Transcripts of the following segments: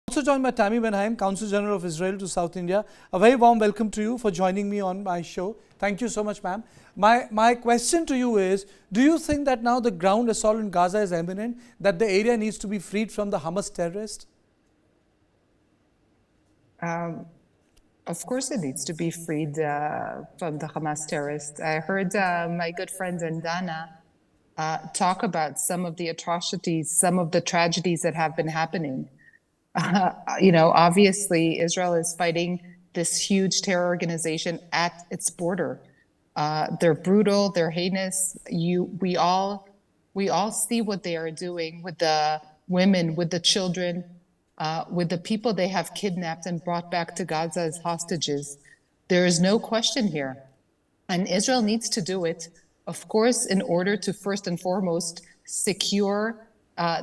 Also joined by Tammy Ben Haim, Consul-General of Israel to South India. A very warm welcome to you for joining me on my show. Thank you so much, ma'am. My question to you is, do you think that now the ground assault in Gaza is imminent, that the area needs to be freed from the Hamas terrorists? Of course it needs to be freed from the Hamas terrorists. I heard my good friend Dana talk about some of the atrocities, some of the tragedies that have been happening. Obviously, Israel is fighting this huge terror organization at its border. They're brutal, they're heinous. We all see what they are doing with the women, with the children, with the people they have kidnapped and brought back to Gaza as hostages. There is no question here. And Israel needs to do it, of course, in order to first and foremost secure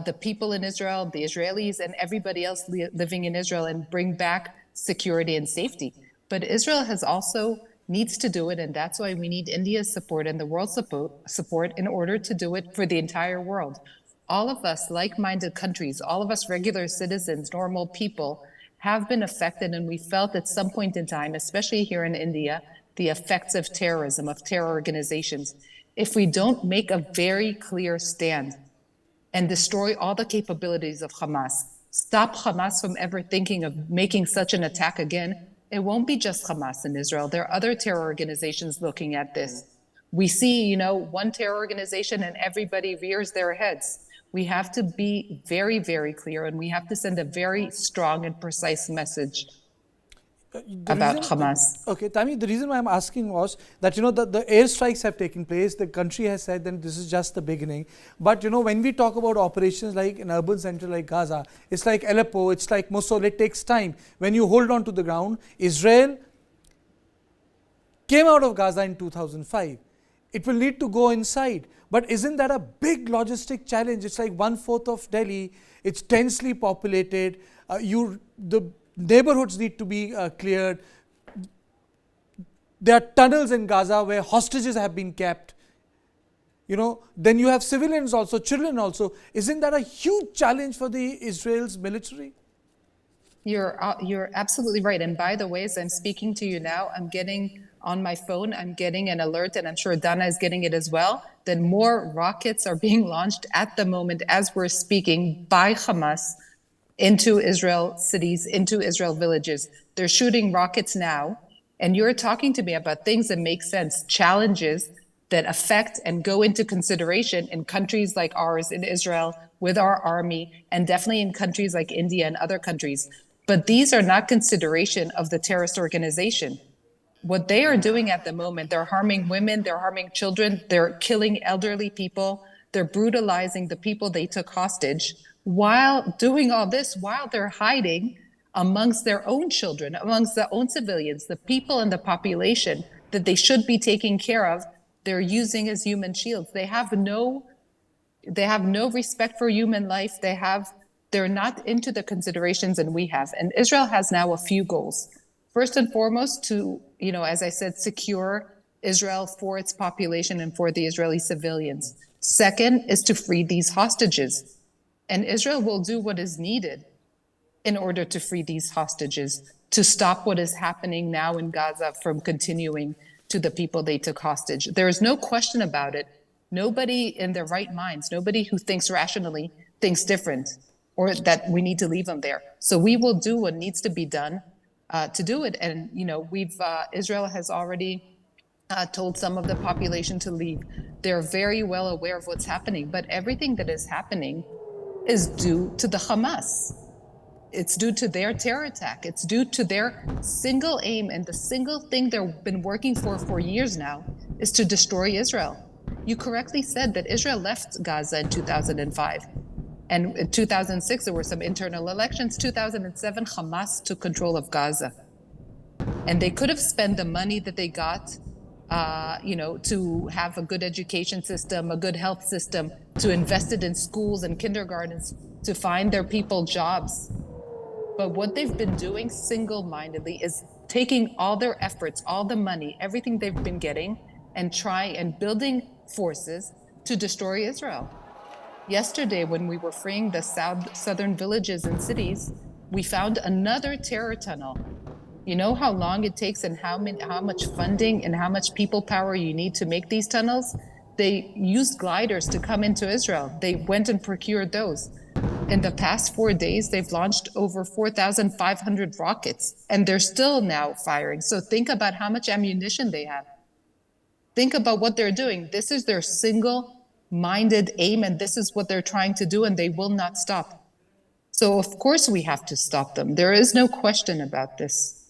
the people in Israel, the Israelis, and everybody else living in Israel, and bring back security and safety. But Israel has also needs to do it, and that's why we need India's support and the world's support in order to do it for the entire world. All of us, like-minded countries, all of us regular citizens, normal people, have been affected, and we felt at some point in time, especially here in India, the effects of terrorism, of terror organizations. If we don't make a very clear stand and destroy all the capabilities of Hamas, stop Hamas from ever thinking of making such an attack again, it won't be just Hamas in Israel. There are other terror organizations looking at this. We see, one terror organization and everybody rears their heads. We have to be very, very clear, and we have to send a very strong and precise message about Hamas. Okay, Tammy, the reason why I'm asking was that, the airstrikes have taken place. The country has said that this is just the beginning. But, when we talk about operations like an urban center like Gaza, it's like Aleppo, it's like Mosul, it takes time. When you hold on to the ground, Israel came out of Gaza in 2005. It will need to go inside. But isn't that a big logistic challenge? It's like 1/4 of Delhi. It's densely populated. The neighborhoods need to be cleared. There are tunnels in Gaza where hostages have been kept. Then you have civilians also, children also. Isn't that a huge challenge for the Israel's military? You're absolutely right. And by the way, as I'm speaking to you now, I'm getting on my phone, I'm getting an alert, and I'm sure Dana is getting it as well, that more rockets are being launched at the moment as we're speaking by Hamas into Israel cities, into Israel villages. They're shooting rockets now. And you're talking to me about things that make sense, challenges that affect and go into consideration in countries like ours, in Israel, with our army, and definitely in countries like India and other countries. But these are not consideration of the terrorist organization. What they are doing at the moment, they're harming women, they're harming children, they're killing elderly people, they're brutalizing the people they took hostage. While doing all this, while they're hiding amongst their own children, amongst their own civilians, the people in the population that they should be taking care of, they're using as human shields. They have no respect for human life. They're not into the considerations that we have. And Israel has now a few goals. First and foremost, to, as I said, secure Israel for its population and for the Israeli civilians. Second is to free these hostages. And Israel will do what is needed in order to free these hostages, to stop what is happening now in Gaza from continuing to the people they took hostage. There is no question about it. Nobody in their right minds, nobody who thinks rationally thinks different, or that we need to leave them there. So we will do what needs to be done to do it. And, Israel has already told some of the population to leave. They're very well aware of what's happening, but everything that is happening is due to the Hamas. It's due to their terror attack. It's due to their single aim, and the single thing they've been working for years now is to destroy Israel. You correctly said that Israel left Gaza in 2005. And in 2006, there were some internal elections. 2007, Hamas took control of Gaza. And they could have spent the money that they got to have a good education system, a good health system, to invest it in schools and kindergartens, to find their people jobs. But what they've been doing single-mindedly is taking all their efforts, all the money, everything they've been getting, and building forces to destroy Israel. Yesterday, when we were freeing the southern villages and cities, we found another terror tunnel. You know how long it takes and how much funding and how much people power you need to make these tunnels? They used gliders to come into Israel. They went and procured those. In the past 4 days, they've launched over 4,500 rockets, and they're still now firing. So think about how much ammunition they have. Think about what they're doing. This is their single-minded aim, and this is what they're trying to do, and they will not stop. So of course we have to stop them. There is no question about this.